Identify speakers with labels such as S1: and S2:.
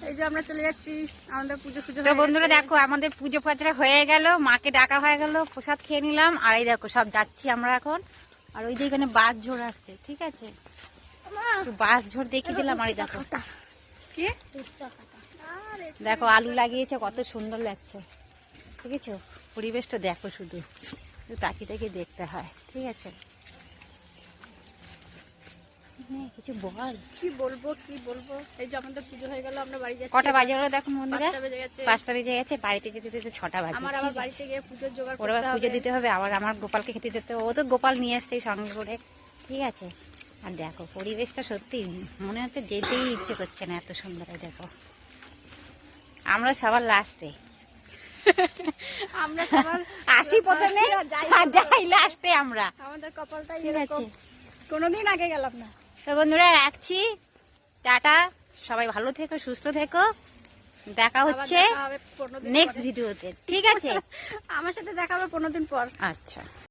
S1: এই যে আমরা চলে যাচ্ছি আমাদের পুজো পুজো।
S2: তো বন্ধুরা দেখো আমাদের পুজো পাচরা হয়ে গেল, মাকে ডাকা হয়ে গেল, প্রসাদ খেয়ে নিলাম। আর এই দেখো সব যাচ্ছি আমরা এখন। আর ওই যে এখানে বাস ঝোড় আসছে, ঠিক আছে, বাস ঝোড় দেখিয়ে দিলাম। আর এই দেখো
S1: কি
S2: দেখো আলু লাগিয়েছে, কত সুন্দর লাগছে, ঠিক আছে। পরিবেশটা দেখো, শুধু তাকিয়ে তাকিয়ে দেখতে হয়, ঠিক আছে। কিছু বল,
S1: কি বলবো কি বলবো। এই যে আমাদের পুজো হয়ে গেল, আমরা বাড়ি যাচ্ছি।
S2: কটা বাজে হলো দেখো বন্ধুরা,
S1: 5টা বেজে গেছে।
S2: 5টা বেজে গেছে। বাড়িতে যেতে যেতে 6টা বাজে।
S1: আমার আবার বাড়িতে গিয়ে পুজোর জোগাড়
S2: ওর
S1: করতে
S2: আবার
S1: হবে।
S2: পুজো দিতে হবে, আবার আমার গোপালকে খেতে দিতে হবে। ও তো গোপাল নিয়ে আসছে সঙ্গে করে, ঠিক আছে। আর দেখো পরিবেশটা সত্যি মনে হচ্ছে যেতেই ইচ্ছে করছে না, এত সুন্দর। দেখো আমরা সবার লাস্টে,
S1: আমরা সবার
S2: আসি প্রথমে আর যাই লাস্টে আমরা।
S1: আমাদের কপালটাই
S2: ঠিক আছে।
S1: এরকম, কোনোদিন আগে গেলাম না।
S2: তো বন্ধুরা রাখছি, টাটা, সবাই ভালো থেকো, সুস্থ থেকো। দেখা হচ্ছে
S1: আবার দেখা হবে 15 দিন
S2: নেক্সট
S1: পরে।
S2: ভিডিওতে, ঠিক আছে।
S1: আমার সাথে দেখা হবে 15 দিন পর।
S2: আচ্ছা।